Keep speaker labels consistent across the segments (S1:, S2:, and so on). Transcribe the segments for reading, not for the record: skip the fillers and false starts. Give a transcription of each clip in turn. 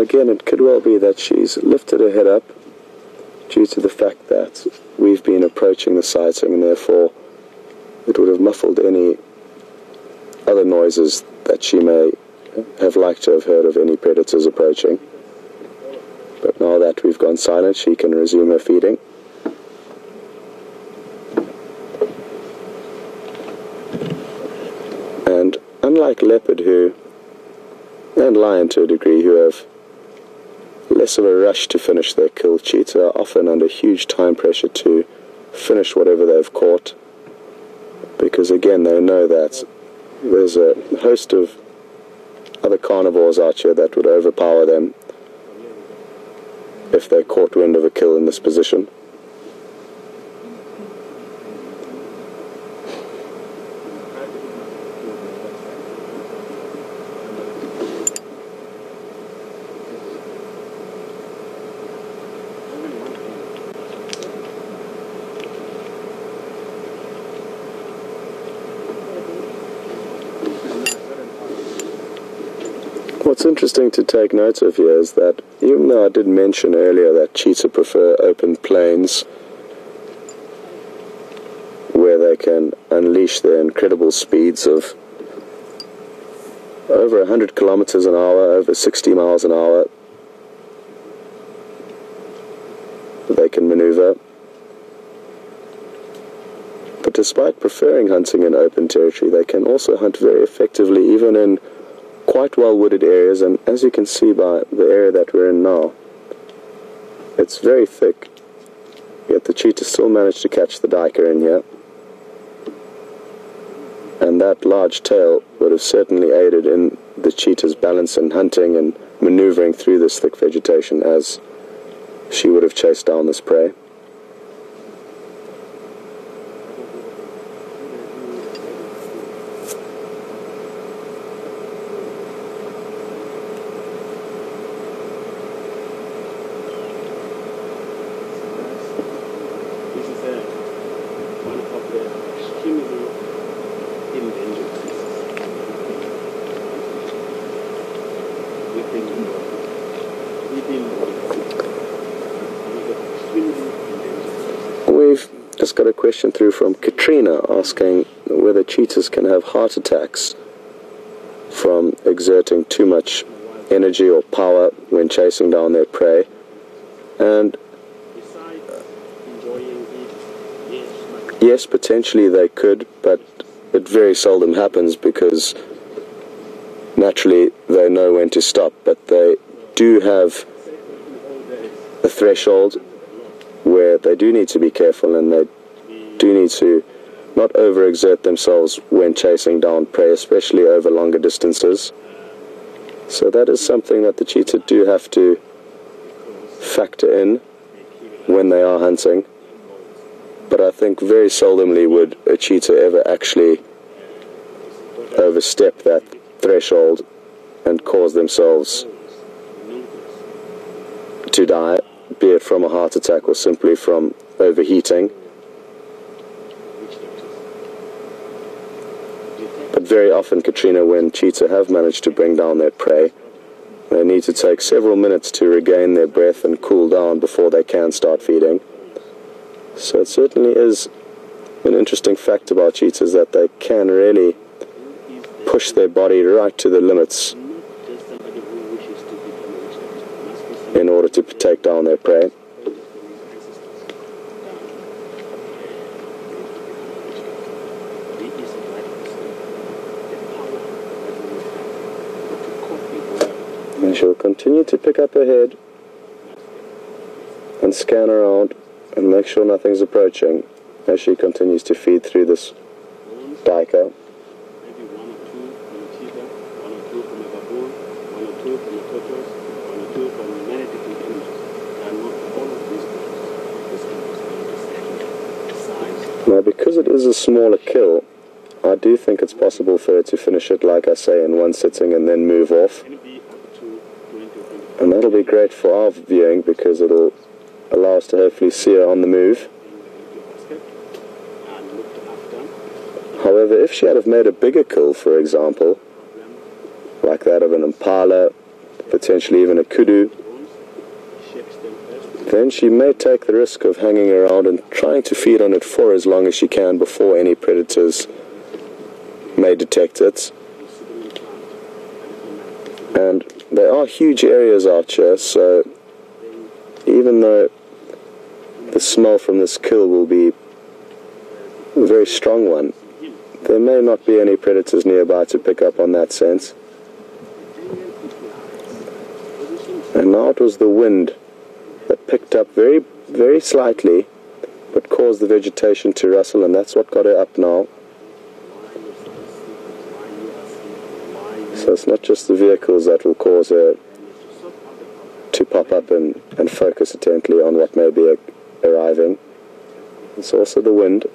S1: again, it could well be that she's lifted her head up due to the fact that we've been approaching the sighting, and therefore it would have muffled any other noises that she may have liked to have heard of any predators approaching. But now that we've gone silent, she can resume her feeding. And unlike leopard and lion to a degree, who have less of a rush to finish their kill, cheetah are often under huge time pressure to finish whatever they've caught, because again they know that there's a host of other carnivores out here that would overpower them if they caught wind of a kill in this position. What's interesting to take note of here is that even though I did mention earlier that cheetah prefer open plains where they can unleash their incredible speeds of over 100 kilometers an hour, over 60 miles an hour, they can maneuver. But despite preferring hunting in open territory, they can also hunt very effectively even in quite well wooded areas, and as you can see by the area that we're in now, it's very thick, yet the cheetah still managed to catch the duiker in here, and that large tail would have certainly aided in the cheetah's balance in hunting and maneuvering through this thick vegetation as she would have chased down this prey. We've just got a question through from Katrina asking whether cheetahs can have heart attacks from exerting too much energy or power when chasing down their prey. And yes, potentially they could, but it very seldom happens because naturally they know when to stop, but they do have a threshold where they do need to be careful, and they do need to not overexert themselves when chasing down prey, especially over longer distances. So that is something that the cheetah do have to factor in when they are hunting. But I think very seldomly would a cheetah ever actually overstep that threshold and cause themselves to die, be it from a heart attack or simply from overheating. But very often, Katrina, when cheetah have managed to bring down their prey, they need to take several minutes to regain their breath and cool down before they can start feeding. So it certainly is an interesting fact about cheetahs that they can really push their body right to the limits in order to take down their prey. And she'll continue to pick up her head and scan around and make sure nothing's approaching as she continues to feed through this duiker. Now, because it is a smaller kill, I do think it's possible for her to finish it, like I say, in one sitting and then move off. And that'll be great for our viewing because it'll allow us to hopefully see her on the move. However, if she had have made a bigger kill, for example, like that of an impala potentially even a kudu, then she may take the risk of hanging around and trying to feed on it for as long as she can before any predators may detect it. And there are huge areas out here, so even though the smell from this kill will be a very strong one, there may not be any predators nearby to pick up on that scent. And now it was the wind that picked up very, very slightly, but caused the vegetation to rustle, and that's what got her up now. So it's not just the vehicles that will cause her to pop up and focus intently on what may be arriving. It's also the wind.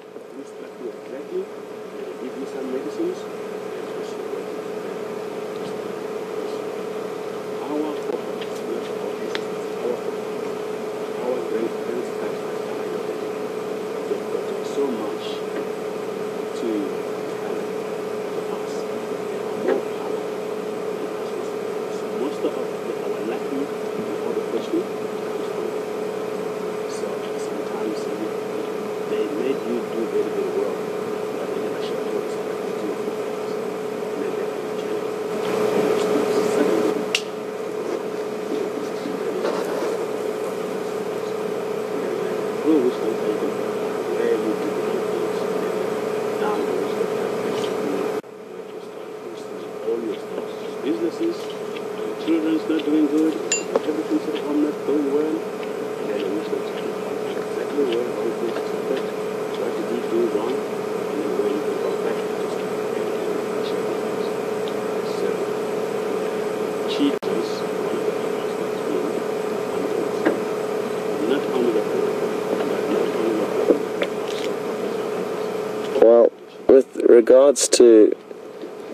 S2: Businesses, children's not doing good, everything's at home not going well, and then we start to find exactly where all things are started, try to do wrong, and then when you go back to just so cheetahs, one of the animals that's been hunted, not only the
S1: Well, with regards to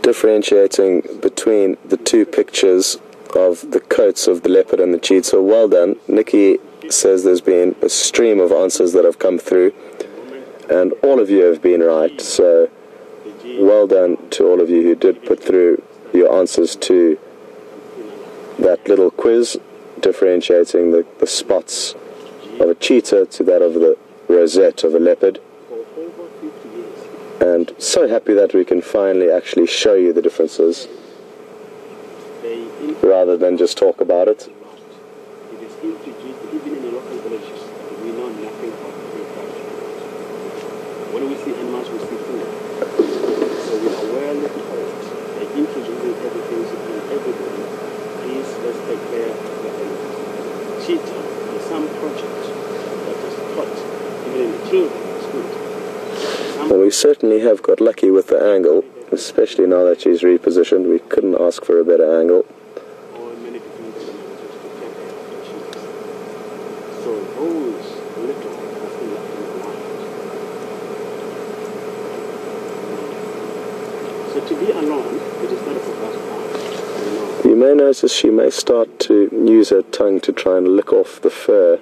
S1: differentiating between the two pictures of the coats of the leopard and the cheetah, well done. Nikki says there's been a stream of answers that have come through, and all of you have been right, so well done to all of you who did put through your answers to that little quiz, differentiating the spots of a cheetah to that of the rosette of a leopard. And so happy that we can finally actually show you the differences rather than just talk about it.
S2: It is introduced even in the local villages. We know nothing about the culture. When we see animals, we see food. So we are well encouraged. By introducing everything to everybody, please let's take care of the animals. Cheetah is some project that is taught even in the children's school.
S1: Well, we certainly have got lucky with the angle, especially now that she's repositioned. We couldn't ask for a better angle.
S2: So those little so to be alone, it is not a focus.
S1: You may notice she may start to use her tongue to try and lick off the fur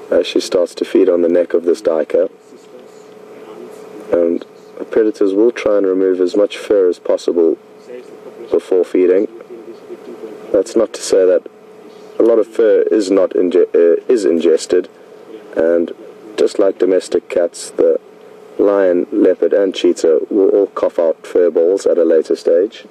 S1: as she starts to feed on the neck of this duiker. And the predators will try and remove as much fur as possible before feeding. That's not to say that a lot of fur is not is ingested, and just like domestic cats, the lion, leopard and cheetah will all cough out fur balls at a later stage.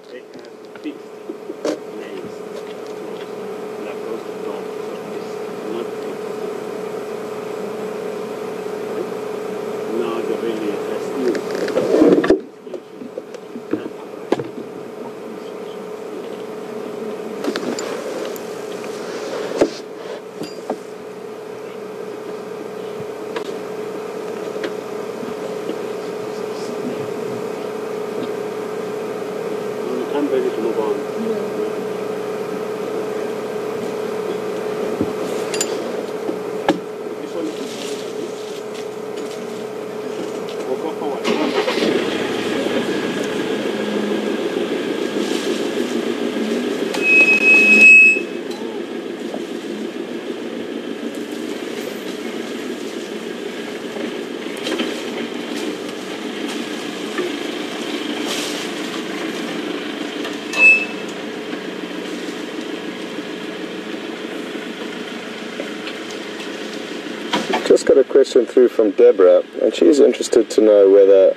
S1: just got a question through from Deborah, and she's interested to know whether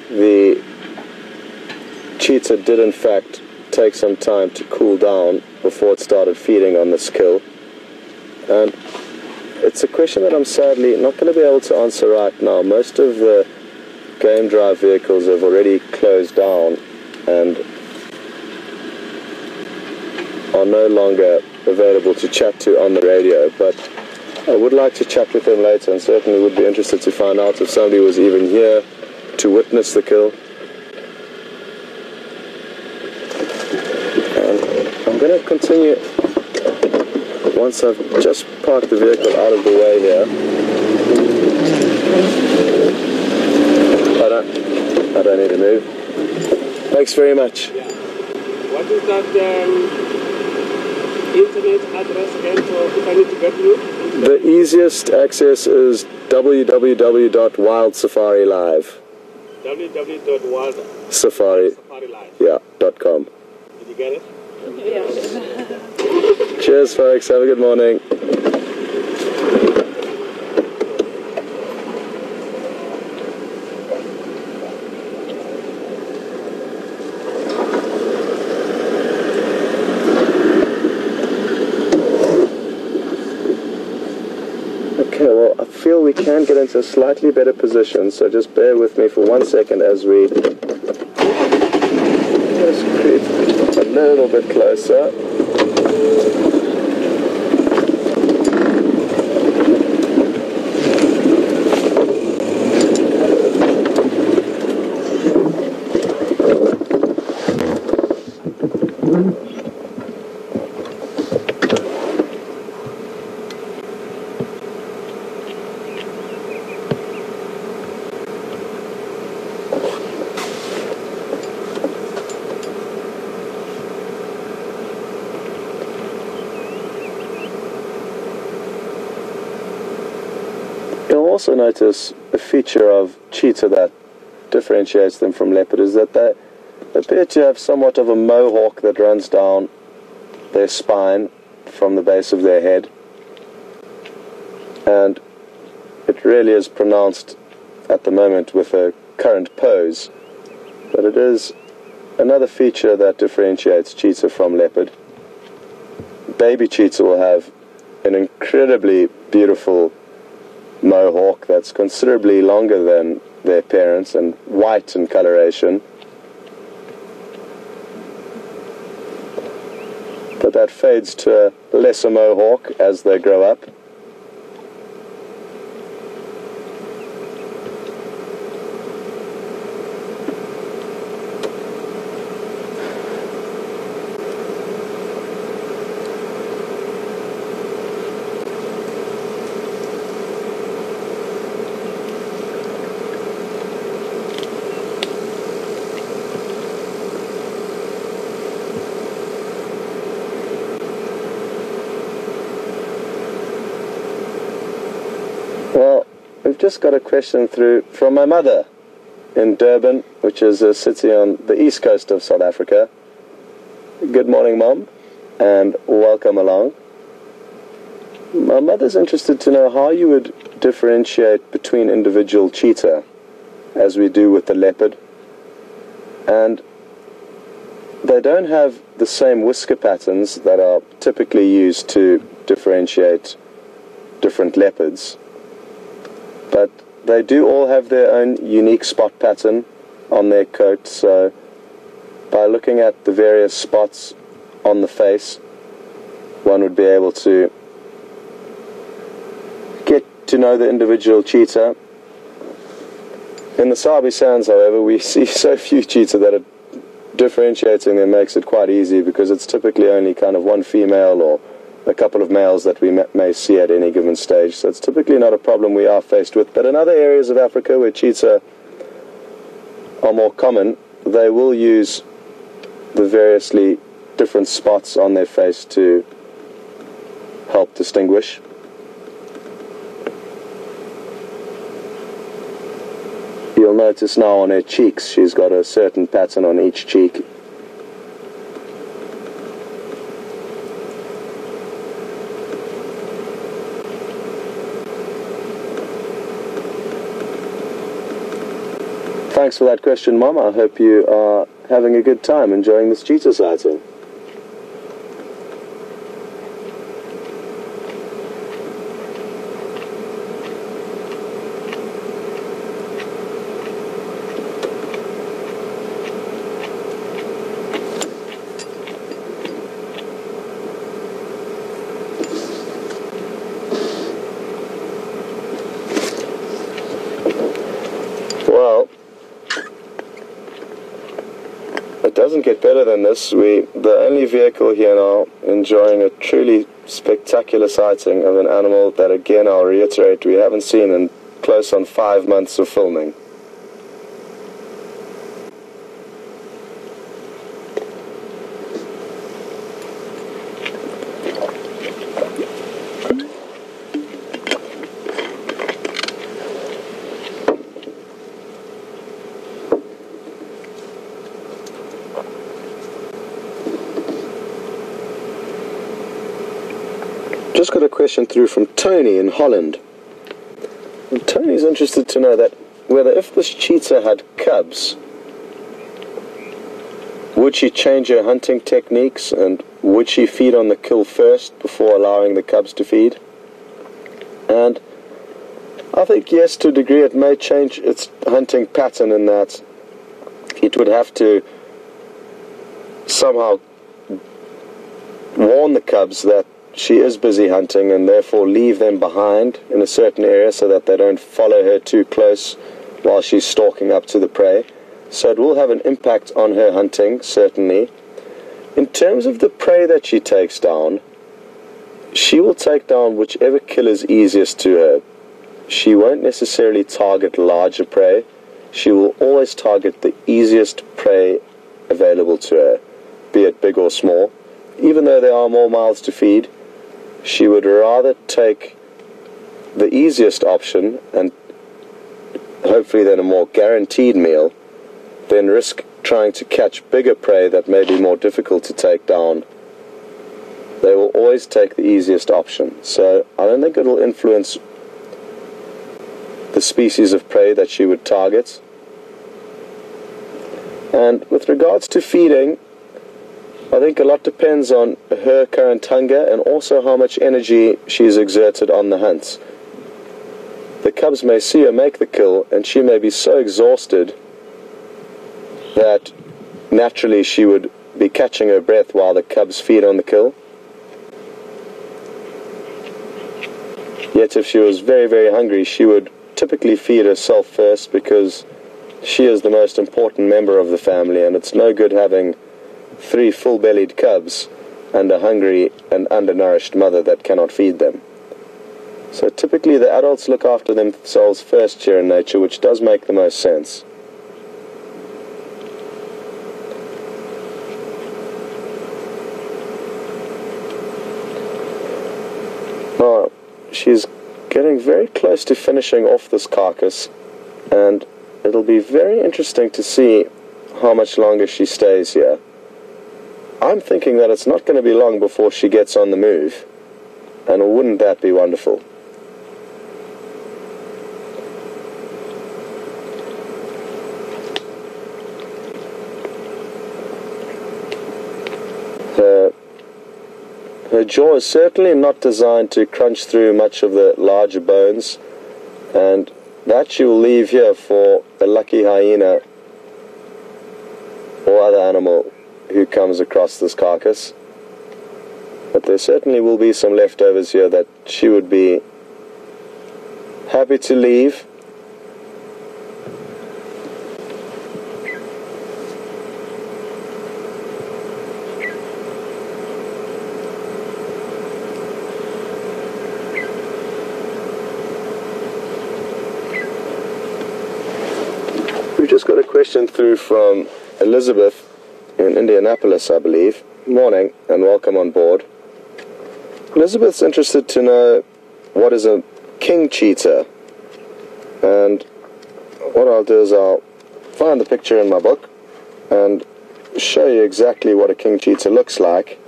S1: the cheetah did in fact take some time to cool down before it started feeding on this kill. And it's a question that I'm sadly not going to be able to answer right now. Most of the game drive vehicles have already closed down and are no longer available to chat to on the radio, but I would like to chat with them later, and certainly would be interested to find out if somebody was even here to witness the kill. And I'm going to continue once I've just parked the vehicle out of the way here. I don't need to move. Thanks very much.
S2: Yeah. What is that internet address again for if I need to get through?
S1: The easiest access is www.wildsafari.live.
S2: www.wildsafari.com. Did you get it?
S3: Yeah.
S1: Cheers, folks. Have a good morning. Okay, well, I feel we can get into a slightly better position, so just bear with me for 1 second as we just creep a little bit closer. You'll also notice a feature of cheetah that differentiates them from leopard is that they appear to have somewhat of a mohawk that runs down their spine from the base of their head, and it really is pronounced at the moment with a current pose, but it is another feature that differentiates cheetah from leopard. Baby cheetah will have an incredibly beautiful mohawk that's considerably longer than their parents and white in coloration, but that fades to a lesser mohawk as they grow up. Well, we've just got a question through from my mother in Durban, which is a city on the east coast of South Africa. Good morning, Mom, and welcome along. My mother's interested to know how you would differentiate between individual cheetah, as we do with the leopard. And they don't have the same whisker patterns that are typically used to differentiate different leopards, but they do all have their own unique spot pattern on their coat. So by looking at the various spots on the face, one would be able to get to know the individual cheetah. In the Sabi Sands, however, we see so few cheetah that differentiating them makes it quite easy, because it's typically only kind of one female or a couple of males that we may see at any given stage. So it's typically not a problem we are faced with. But in other areas of Africa where cheetah are more common, they will use the variously different spots on their face to help distinguish. You'll notice now on her cheeks, she's got a certain pattern on each cheek. Thanks for that question, Mom. I hope you are having a good time enjoying this cheetah sighting. Well, it doesn't get better than this. The only vehicle here now enjoying a truly spectacular sighting of an animal that, again, I'll reiterate, we haven't seen in close on 5 months of filming. Just got a question through from Tony in Holland. And Tony's interested to know that whether if this cheetah had cubs, would she change her hunting techniques and would she feed on the kill first before allowing the cubs to feed? And I think yes, to a degree it may change its hunting pattern in that it would have to somehow warn the cubs that she is busy hunting and therefore leave them behind in a certain area so that they don't follow her too close while she's stalking up to the prey. So it will have an impact on her hunting, certainly. In terms of the prey that she takes down, she will take down whichever kill is easiest to her. She won't necessarily target larger prey. She will always target the easiest prey available to her, be it big or small. Even though there are more mouths to feed, she would rather take the easiest option and hopefully then a more guaranteed meal than risk trying to catch bigger prey that may be more difficult to take down. They will always take the easiest option. So I don't think it will influence the species of prey that she would target. And with regards to feeding, I think a lot depends on her current hunger and also how much energy she's exerted on the hunt. The cubs may see her make the kill and she may be so exhausted that naturally she would be catching her breath while the cubs feed on the kill. Yet if she was very, very hungry, she would typically feed herself first because she is the most important member of the family, and it's no good having 3 full-bellied cubs and a hungry and undernourished mother that cannot feed them. So typically the adults look after themselves first here in nature, which does make the most sense. Now, she's getting very close to finishing off this carcass, and it'll be very interesting to see how much longer she stays here. I'm thinking that it's not going to be long before she gets on the move, and wouldn't that be wonderful? Her jaw is certainly not designed to crunch through much of the larger bones, and that she will leave here for a lucky hyena or other animal who comes across this carcass. But there certainly will be some leftovers here that she would be happy to leave. We've just got a question through from Elizabeth in Indianapolis, I believe. Morning and welcome on board. Elizabeth's interested to know what is a king cheetah, and what I'll do is I'll find the picture in my book and show you exactly what a king cheetah looks like.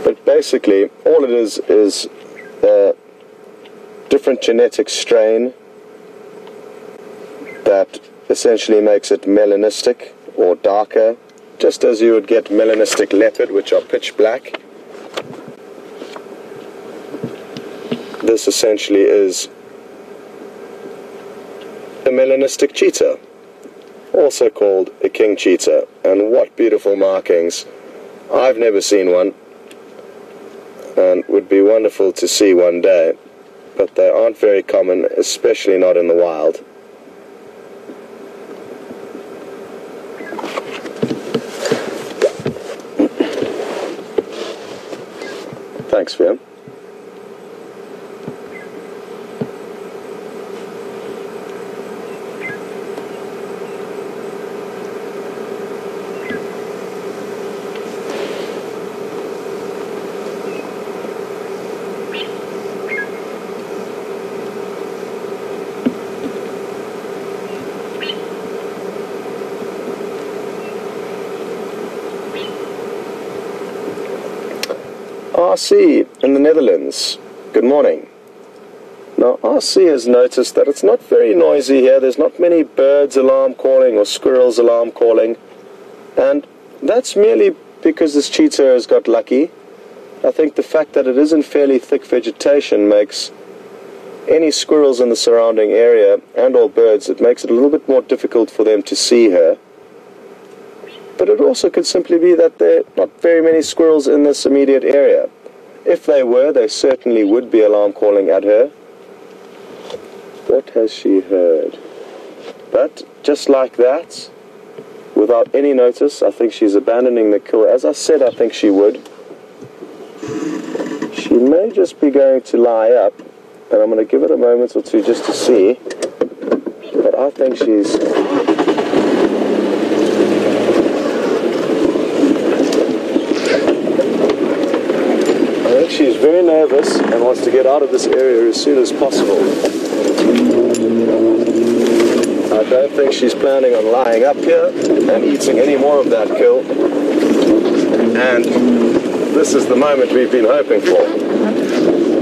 S1: But basically all it is different genetic strain that essentially makes it melanistic or darker, just as you would get melanistic leopard, which are pitch black. This essentially is a melanistic cheetah, also called a king cheetah. And what beautiful markings. I've never seen one, and would be wonderful to see one day, but they aren't very common, especially not in the wild. Thanks, Vim. RC in the Netherlands, good morning. Now RC has noticed that it's not very noisy here. There's not many birds alarm calling or squirrels alarm calling, and that's merely because this cheetah has got lucky. I think the fact that it is in fairly thick vegetation makes any squirrels in the surrounding area and all birds, it makes it a little bit more difficult for them to see her. But it also could simply be that there are not very many squirrels in this immediate area. If they were, they certainly would be alarm calling at her. What has she heard? But just like that, without any notice, I think she's abandoning the kill. As I said, I think she would. She may just be going to lie up, and I'm going to give it a moment or two just to see. But I think she's... She's very nervous and wants to get out of this area as soon as possible. I don't think she's planning on lying up here and eating any more of that kill. And this is the moment we've been hoping for,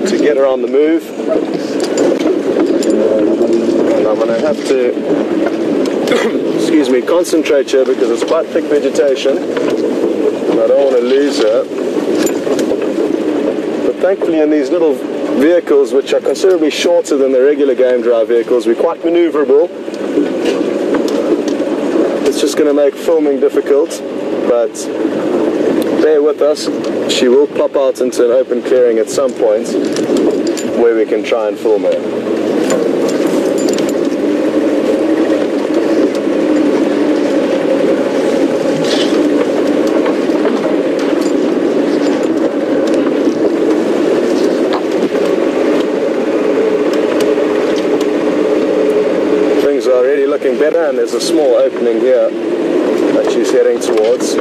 S1: to get her on the move. And I'm going to have to, excuse me, concentrate here because it's quite thick vegetation. And I don't want to lose her. Thankfully, in these little vehicles, which are considerably shorter than the regular game drive vehicles, we're quite maneuverable. It's just going to make filming difficult, but bear with us. She will pop out into an open clearing at some point where we can try and film her. Looking better, and there's a small opening here that she's heading towards.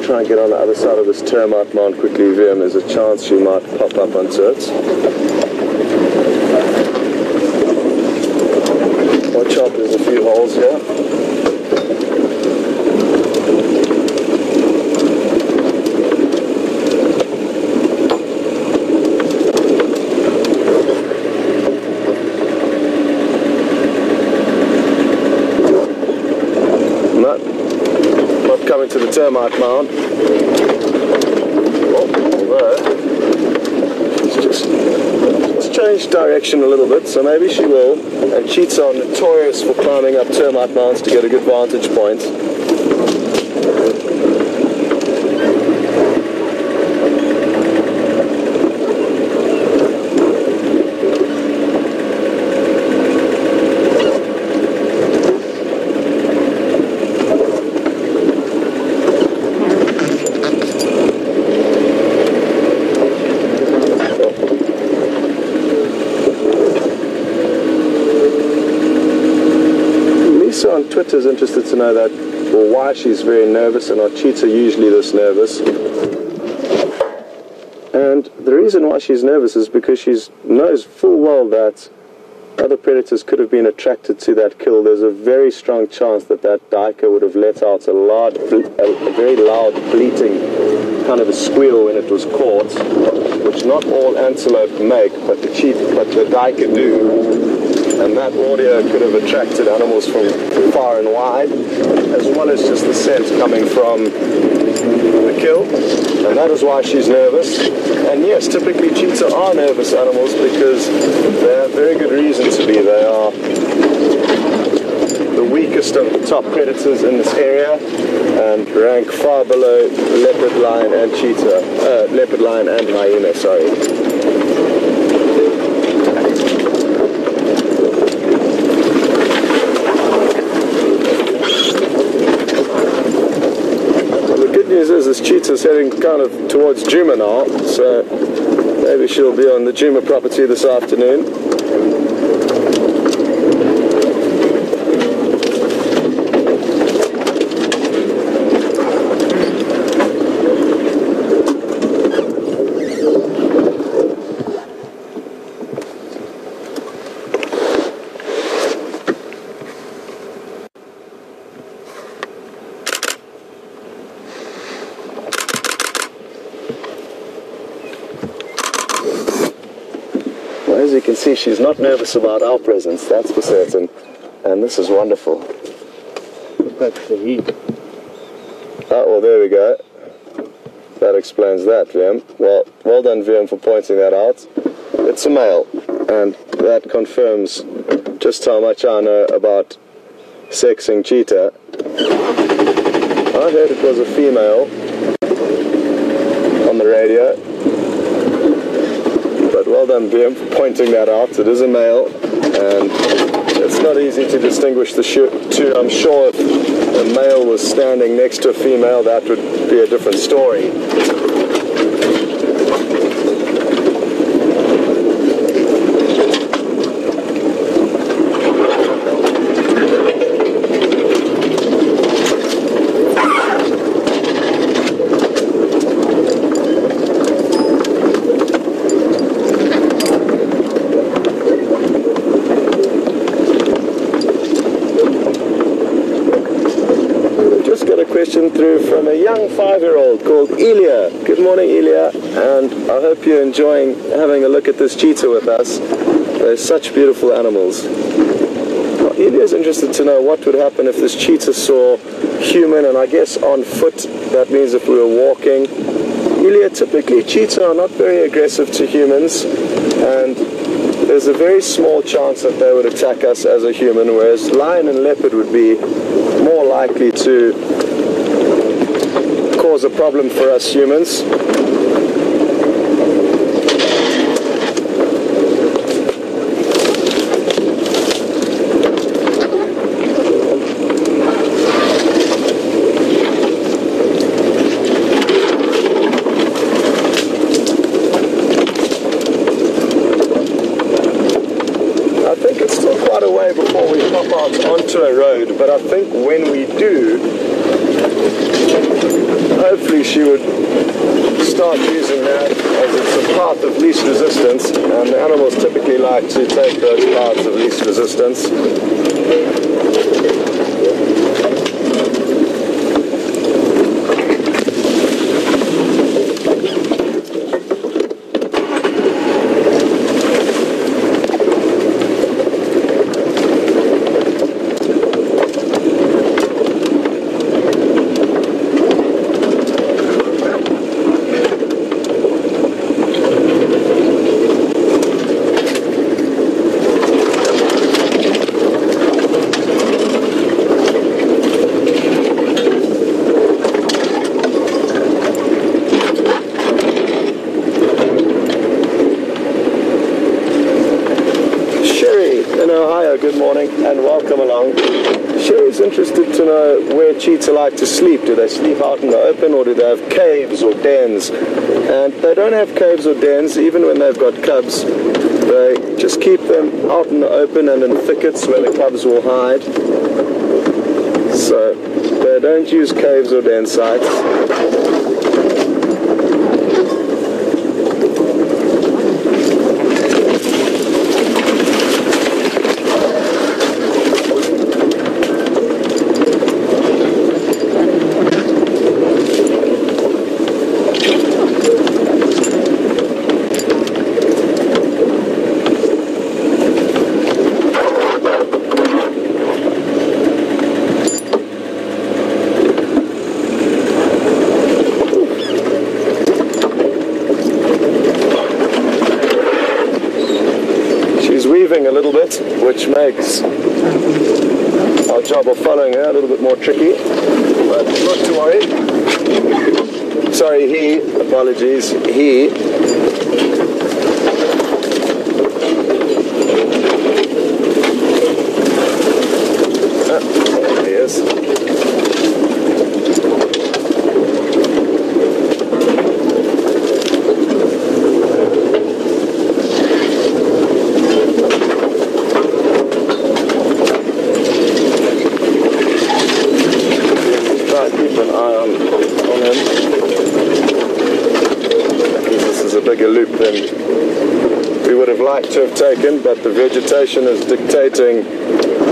S1: Try and get on the other side of this termite mound quickly, Vim. There's a chance she might pop up onto it. Watch out, there's a few holes here. Coming to the termite mound. Although she's changed direction a little bit, so maybe she will. And cheetahs are notorious for climbing up termite mounds to get a good vantage point. Twitter's interested to know that, or why she's very nervous, and are cheetah usually this nervous? And the reason why she's nervous is because she knows full well that other predators could have been attracted to that kill. There's a very strong chance that that duiker would have let out a very loud bleating kind of a squeal when it was caught, which not all antelope make, but the duiker do. And that audio could have attracted animals from far and wide, as well as just the scent coming from the kill. And that is why she's nervous. And yes, typically cheetah are nervous animals because they have very good reason to be. They are the weakest of the top predators in this area and rank far below leopard, lion and cheetah. Leopard, lion and hyena, sorry. This cheetah's heading kind of towards Juma now, so maybe she'll be on the Juma property this afternoon. As you can see, she's not nervous about our presence, that's for certain, and this is wonderful.
S2: That's the heat.
S1: Oh, well, there we go. That explains that, VM. Well done, VM, for pointing that out. It's a male, and that confirms just how much I know about sexing cheetah. I heard it was a female on the radio. But well done, VM, for pointing that out. It is a male, and it's not easy to distinguish the two. I'm sure if a male was standing next to a female, that would be a different story. Through from a young 5-year-old called Elia. Good morning, Elia, and I hope you're enjoying having a look at this cheetah with us. They're such beautiful animals. Well, Elia's interested to know what would happen if this cheetah saw human, and I guess on foot, that means if we were walking. Elia, typically cheetah are not very aggressive to humans, and there's a very small chance that they would attack us as a human, whereas lion and leopard would be more likely to cause a problem for us humans. I think it's still quite a way before we pop out onto a road, but I think when we do, hopefully she would start using that as it's a path of least resistance, and the animals typically like to take those paths of least resistance. Good morning and welcome along. Sherry's interested to know where cheetah like to sleep. Do they sleep out in the open, or do they have caves or dens? And they don't have caves or dens even when they've got cubs. They just keep them out in the open and in thickets where the cubs will hide. So they don't use caves or den sites. A little bit, which makes our job of following her a little bit more tricky, but not to worry. Sorry, apologies, he there he is. Bigger loop than we would have liked to have taken, but the vegetation is dictating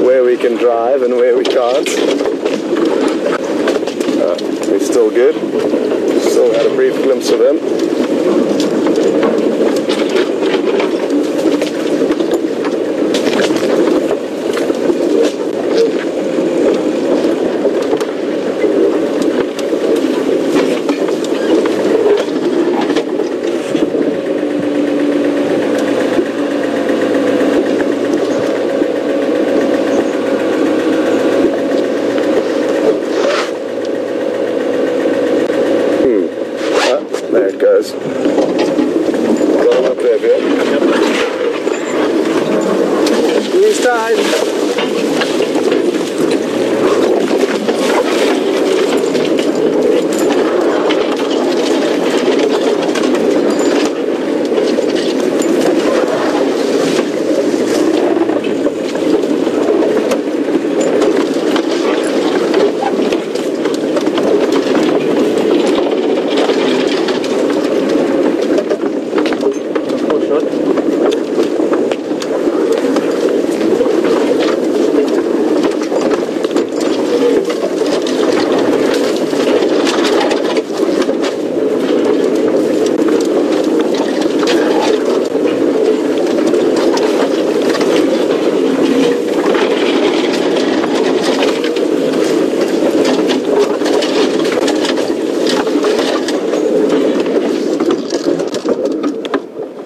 S1: where we can drive and where we can't. We're still good. Still had a brief glimpse of him. There it goes. Got him up there, Bill. Yep. Squeeze tight.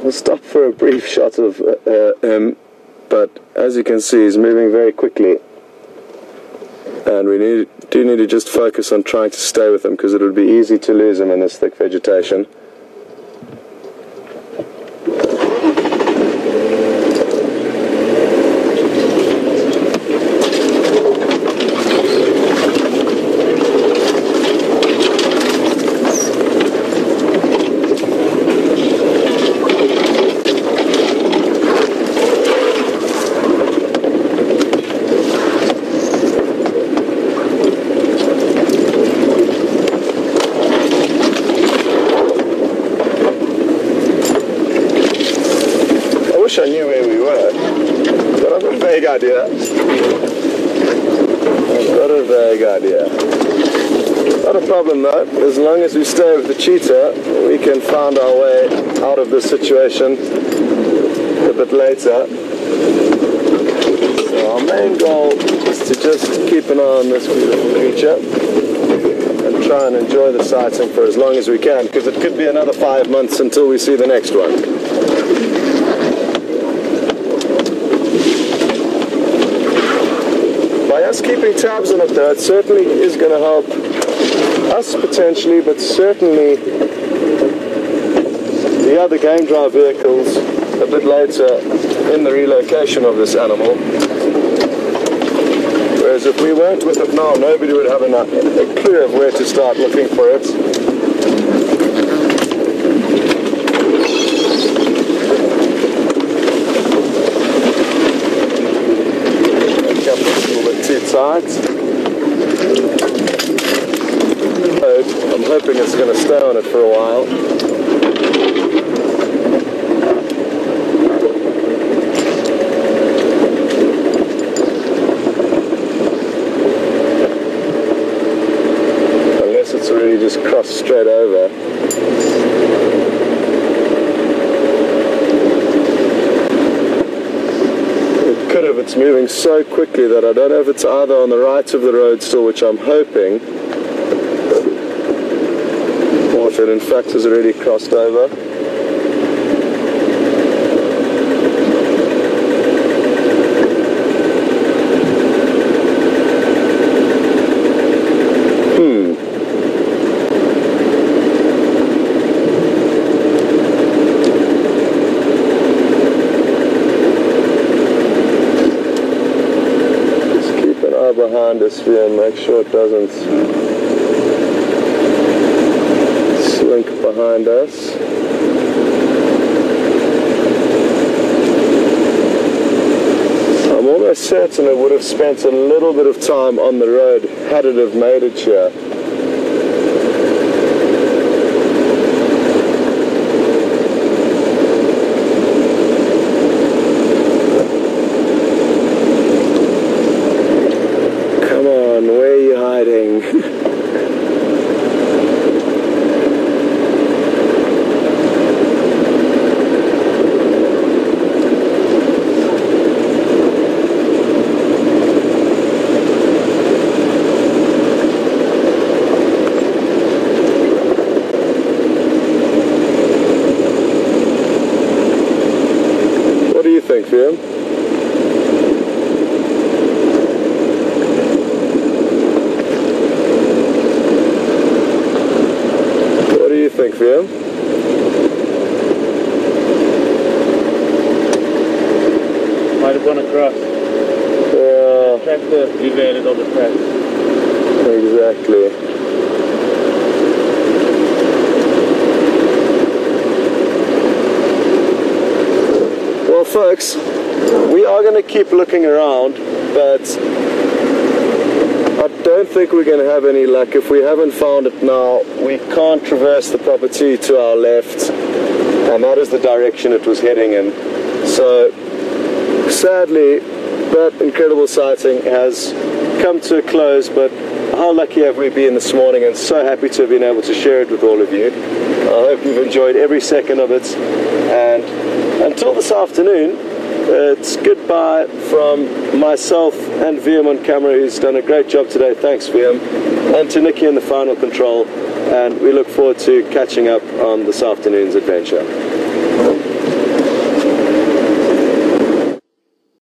S1: Stop for a brief shot of him, but as you can see he's moving very quickly, and we do need to just focus on trying to stay with him, because it would be easy to lose him in this thick vegetation. I knew where we were, but I've got a vague idea. Not a problem though, as long as we stay with the cheetah, we can find our way out of this situation a bit later. So our main goal is to just keep an eye on this beautiful creature and try and enjoy the sighting for as long as we can, because it could be another 5 months until we see the next one. By us keeping tabs on it though, it certainly is going to help us potentially, but certainly the other game drive vehicles a bit later in the relocation of this animal. Whereas if we weren't with it now, nobody would have a clue of where to start looking for it. Too tight. is going to stay on it for a while. Unless it's already just crossed straight over. Could have. It's moving so quickly that I don't know if it's either on the right of the road still, which I'm hoping, or if it in fact has already crossed over. Behind us here and make sure it doesn't slink behind us. I'm almost certain it would have spent a little bit of time on the road had it have made it here. Where are you hiding? What do you think, Liam? Think, Liam?
S2: Might have gone across.
S1: Yeah.
S2: Tractor deviated on the track.
S1: Exactly. Well, folks, we are going to keep looking around, but I don't think we're going to have any luck. If we haven't found it now, we can't traverse the property to our left, and that is the direction it was heading in. So, sadly, that incredible sighting has come to a close, but how lucky have we been this morning, and so happy to have been able to share it with all of you. I hope you've enjoyed every second of it, and until this afternoon, it's goodbye from myself and VM on camera, who's done a great job today. Thanks, VM. And to Nikki in the final control. And we look forward to catching up on this afternoon's adventure.